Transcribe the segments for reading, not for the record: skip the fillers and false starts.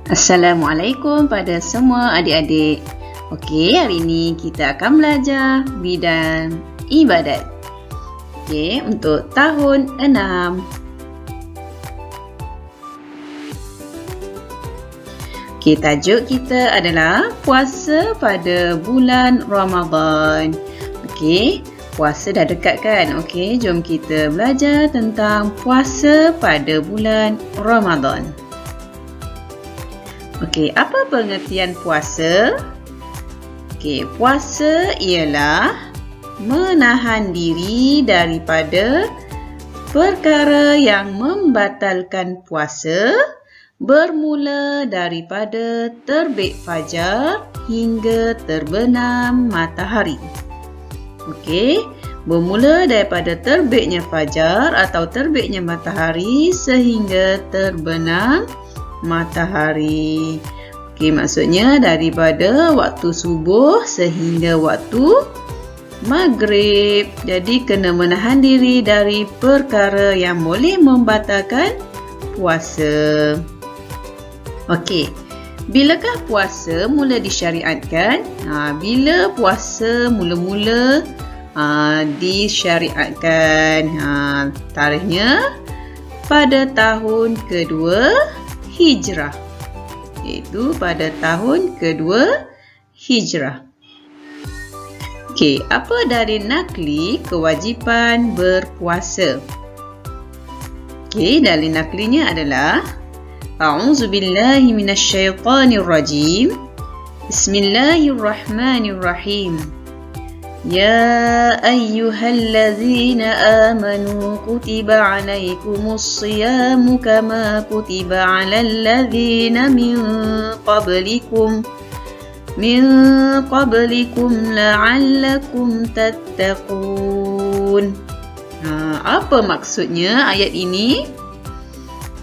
Assalamualaikum pada semua adik-adik. Okey, hari ini kita akan belajar bidang ibadat. Okey, untuk tahun 6. Okey, tajuk kita adalah puasa pada bulan Ramadan. Okey, puasa dah dekat kan? Okey, jom kita belajar tentang puasa pada bulan Ramadan. Okey, apa pengertian puasa? Okey, puasa ialah menahan diri daripada perkara yang membatalkan puasa bermula daripada terbit fajar hingga terbenam matahari. Okey, bermula daripada terbitnya fajar atau terbitnya matahari sehingga terbenam matahari. Okey, maksudnya daripada waktu subuh sehingga waktu maghrib. Jadi kena menahan diri dari perkara yang boleh membatalkan puasa. Okey, bilakah puasa mula disyariatkan? Bila puasa mula-mula disyariatkan? Tarikhnya pada tahun kedua Hijrah, iaitu pada tahun kedua Hijrah. Okey, apa dari nakli kewajipan berpuasa? Okey, dalil naklinya adalah A'udzubillahi minasyaitonirrajim. Bismillahirrahmanirrahim. Ya ayyuhallazina amanu kutiba alaikumus siyamu kama kutiba alal ladzina min qablikum la'allakum tattaqun. Apa maksudnya ayat ini?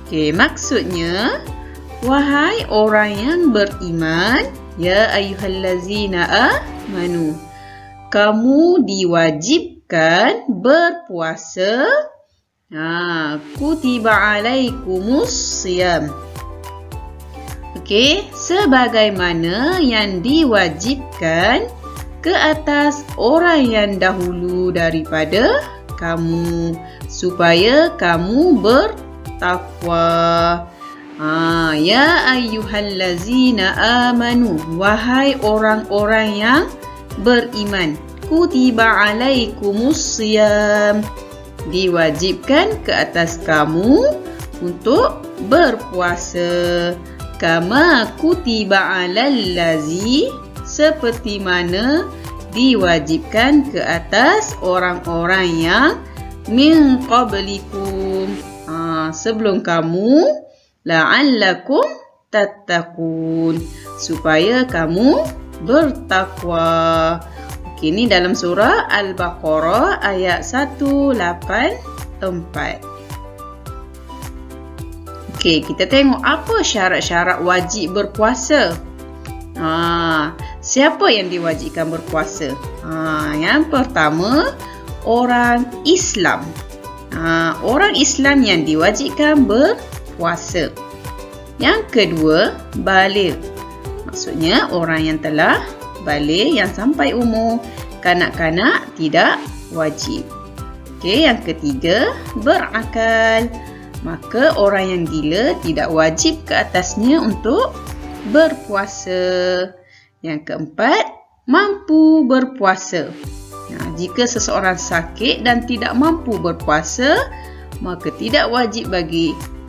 Okey, maksudnya wahai orang yang beriman, ya ayyuhallazina amanu, kamu diwajibkan berpuasa. Kutiba alaikumus siyam. Okey, sebagaimana yang diwajibkan ke atas orang yang dahulu daripada kamu, supaya kamu bertakwa. Ya ayyuhallazina amanu, wahai orang-orang yang beriman. Kutiba alaikumus siyam, diwajibkan ke atas kamu untuk berpuasa. Kama kutiba alal lazi, seperti mana diwajibkan ke atas orang-orang yang min qablikum, sebelum kamu, la'allakum tattaqun, supaya kamu bertakwa. Okey, ini dalam surah Al-Baqarah ayat 184. Okey, kita tengok apa syarat-syarat wajib berpuasa. Siapa yang diwajibkan berpuasa? Yang pertama, orang Islam. Orang Islam yang diwajibkan berpuasa. Yang kedua, baligh. Maksudnya orang yang telah baligh, yang sampai umur. Kanak-kanak tidak wajib. Okey, yang ketiga, berakal. Maka orang yang gila tidak wajib ke atasnya untuk berpuasa. Yang keempat, mampu berpuasa. Jika seseorang sakit dan tidak mampu berpuasa, maka tidak wajib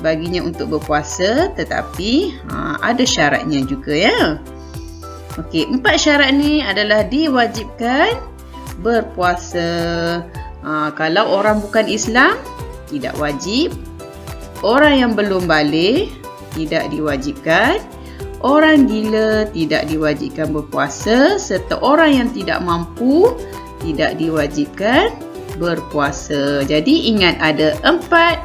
baginya untuk berpuasa, tetapi ada syaratnya juga, ya. Okey, 4 syarat ni adalah diwajibkan berpuasa. Kalau orang bukan Islam, tidak wajib. Orang yang belum baligh tidak diwajibkan. Orang gila tidak diwajibkan berpuasa, serta orang yang tidak mampu tidak diwajibkan berpuasa. Jadi ingat, ada 4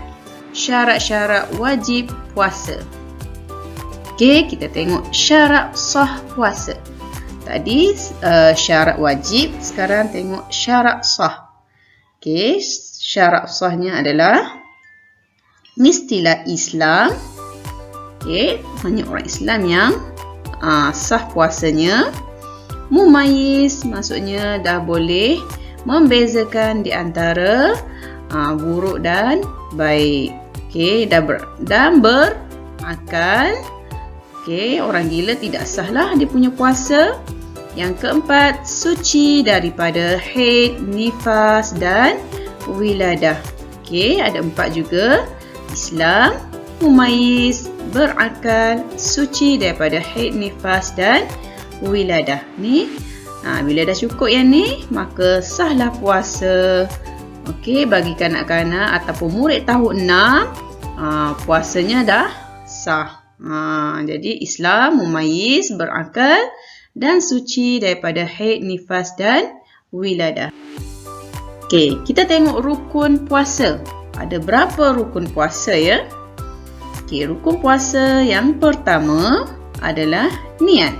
syarat-syarat wajib puasa. Okey, kita tengok syarat sah puasa. Tadi syarat wajib, sekarang tengok syarat sah. Okey, syarat sahnya adalah mestilah Islam. Okey, hanya orang Islam yang sah puasanya. Mumayyiz maksudnya dah boleh membezakan di antara buruk dan baik. Okey, dan berakal. Okey, orang gila tidak sahlah dia punya puasa. Yang keempat, suci daripada haid, nifas dan wiladah. Okey, ada 4 juga. Islam, mumayyiz, berakal, suci daripada haid, nifas dan wiladah. Ni, bila dah cukup yang ni, maka sahlah puasa. Okey, bagi kanak-kanak ataupun murid tahun 6, puasanya dah sah. Jadi Islam, mumayyiz, berakal dan suci daripada haid, nifas dan wiladah. Okey, kita tengok rukun puasa. Ada berapa rukun puasa ya? Okey, rukun puasa yang pertama adalah niat.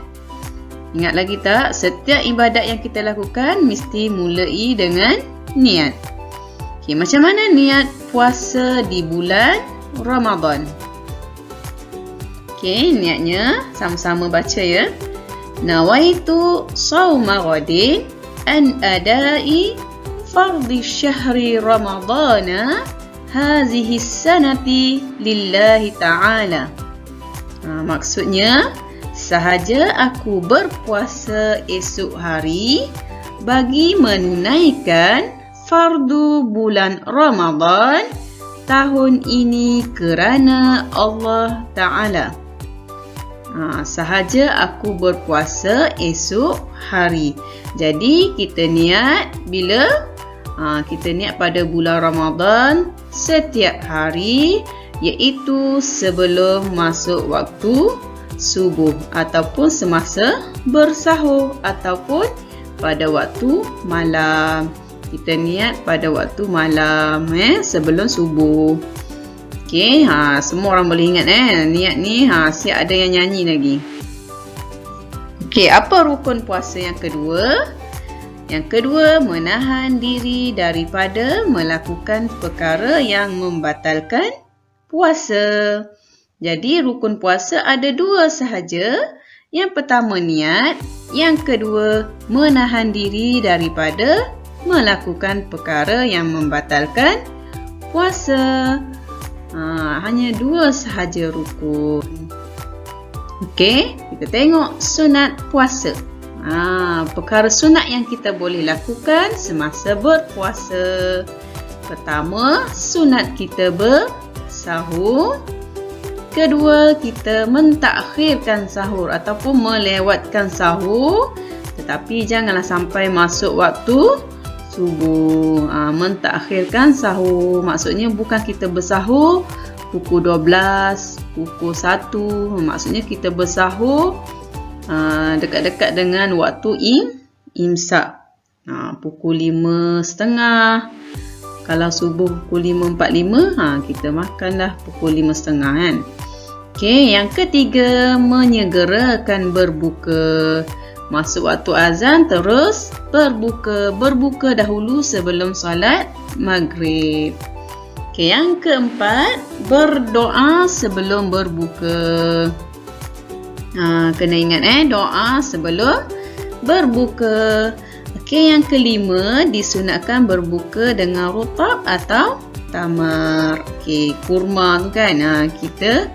Ingat lagi tak? Setiap ibadat yang kita lakukan mesti mulai dengan niat. Okey, macam mana niat puasa di bulan Ramadan? Okey, niatnya sama-sama baca ya. Nawaitu shauma ghadin an adai fardhi syahri ramadana hazihi sanati lillahi ta'ala. Maksudnya, sahaja aku berpuasa esok hari bagi menunaikan fardu bulan Ramadan tahun ini kerana Allah Ta'ala. Sahaja aku berpuasa esok hari. Jadi kita niat bila kita niat pada bulan Ramadan setiap hari, iaitu sebelum masuk waktu subuh ataupun semasa bersahur ataupun pada waktu malam. Kita niat pada waktu malam sebelum subuh. Okey, semua orang boleh ingat niat ni. Siap ada yang nyanyi lagi. Okey, apa rukun puasa yang kedua? Yang kedua, menahan diri daripada melakukan perkara yang membatalkan puasa. Jadi rukun puasa ada 2 sahaja. Yang pertama niat, yang kedua menahan diri daripada melakukan perkara yang membatalkan puasa. Hanya 2 sahaja rukun. Okey, kita tengok sunat puasa. Perkara sunat yang kita boleh lakukan semasa berpuasa. Pertama, sunat kita bersahur. Kedua, kita mentakhirkan sahur ataupun melewatkan sahur, tetapi janganlah sampai masuk waktu subuh. Mentakhirkan sahur maksudnya bukan kita bersahur pukul 12, pukul 1. Maksudnya kita bersahur dekat-dekat dengan waktu imsak. Pukul 5.30. Kalau subuh pukul 5.45, kita makanlah pukul 5.30 kan. Okey, yang ketiga, menyegerakan berbuka. Masuk waktu azan terus berbuka. Berbuka dahulu sebelum solat maghrib. Okey, yang keempat, berdoa sebelum berbuka. Kena ingat doa sebelum berbuka. Okey, yang kelima, disunatkan berbuka dengan rutab atau tamar. Okey, kurma tu kan. Kita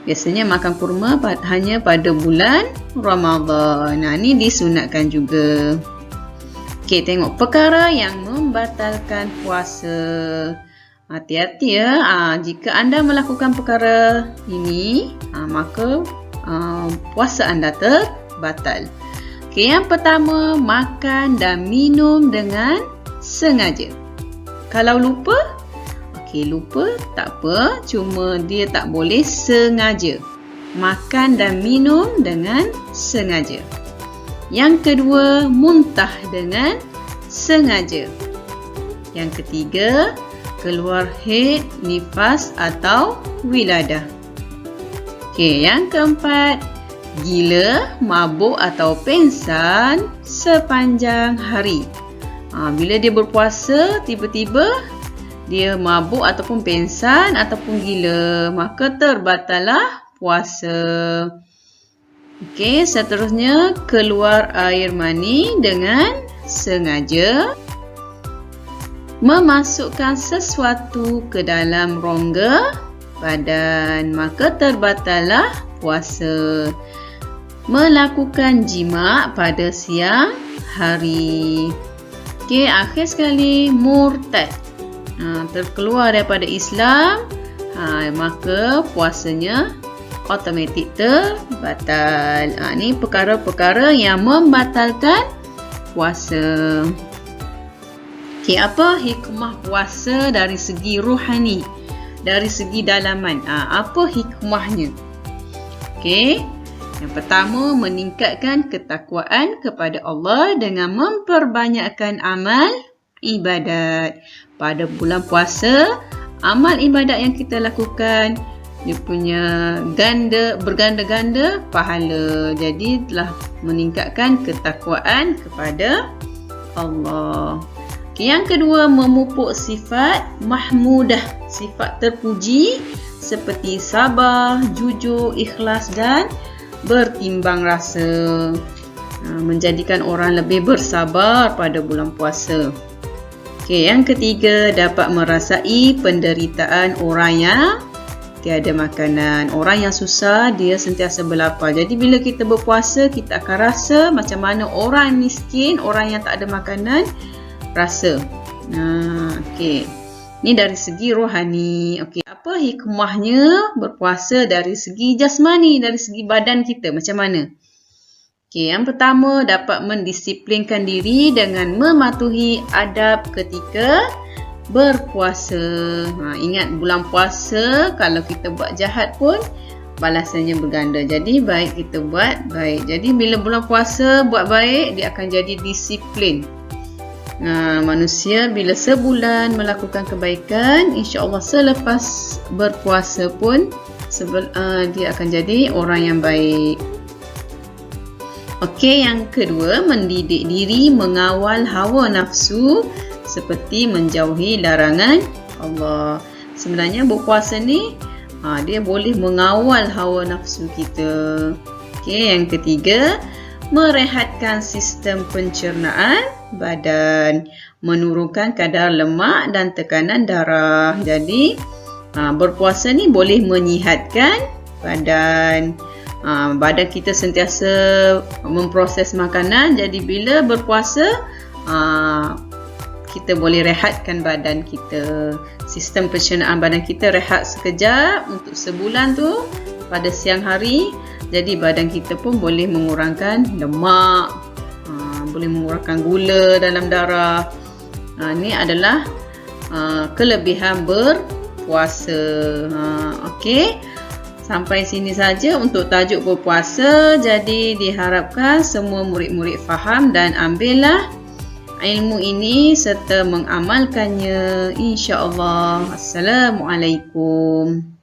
biasanya makan kurma hanya pada bulan Ramadan. Ni disunatkan juga. Okey, tengok perkara yang membatalkan puasa. Hati-hati ya. Jika anda melakukan perkara ini, maka puasa anda terbatal. Okey, yang pertama, makan dan minum dengan sengaja. Kalau lupa, lupa tak apa, cuma dia tak boleh sengaja. Makan dan minum dengan sengaja. Yang kedua, muntah dengan sengaja. Yang ketiga, keluar haid, nifas atau wiladah. Okey, yang keempat, gila, mabuk atau pengsan sepanjang hari. Bila dia berpuasa, tiba-tiba dia mabuk ataupun pengsan ataupun gila, maka terbatallah puasa. Okey, seterusnya keluar air mani dengan sengaja, memasukkan sesuatu ke dalam rongga badan, maka terbatallah puasa. Melakukan jima' pada siang hari. Okey, akhir sekali murtad. Terkeluar daripada Islam, maka puasanya automatik terbatal. Ni perkara-perkara yang membatalkan puasa. Okey, apa hikmah puasa dari segi rohani, dari segi dalaman? Apa hikmahnya? Okey, yang pertama, meningkatkan ketakwaan kepada Allah dengan memperbanyakkan amal ibadat. Pada bulan puasa, amal ibadat yang kita lakukan dia punya berganda-ganda pahala. Jadi telah meningkatkan ketakwaan kepada Allah. Okay, yang kedua, memupuk sifat mahmudah, sifat terpuji seperti sabar, jujur, ikhlas dan bertimbang rasa. Menjadikan orang lebih bersabar pada bulan puasa. Okay, yang ketiga, dapat merasai penderitaan orang yang tiada makanan. Orang yang susah, dia sentiasa berlapar. Jadi bila kita berpuasa, kita akan rasa macam mana orang miskin, orang yang tak ada makanan rasa. Okey. Ni dari segi rohani. Okey, apa hikmahnya berpuasa dari segi jasmani, dari segi badan kita macam mana? Okey, yang pertama, dapat mendisiplinkan diri dengan mematuhi adab ketika berpuasa. Ingat, bulan puasa kalau kita buat jahat pun balasannya berganda. Jadi baik kita buat baik. Jadi bila bulan puasa buat baik, dia akan jadi disiplin. Manusia bila sebulan melakukan kebaikan, insya-Allah selepas berpuasa pun dia akan jadi orang yang baik. Okey, yang kedua, mendidik diri mengawal hawa nafsu seperti menjauhi larangan Allah. Sebenarnya berpuasa ni dia boleh mengawal hawa nafsu kita. Okey, yang ketiga, merehatkan sistem pencernaan badan, menurunkan kadar lemak dan tekanan darah. Jadi berpuasa ni boleh menyihatkan badan. Badan kita sentiasa memproses makanan. Jadi bila berpuasa, kita boleh rehatkan badan kita. Sistem pencernaan badan kita rehat sekejap untuk sebulan tu pada siang hari. Jadi badan kita pun boleh mengurangkan lemak, boleh mengurangkan gula dalam darah. Ini adalah kelebihan berpuasa. Okey, sampai sini saja untuk tajuk berpuasa. Jadi diharapkan semua murid-murid faham dan ambillah ilmu ini serta mengamalkannya, insya-Allah. Assalamualaikum.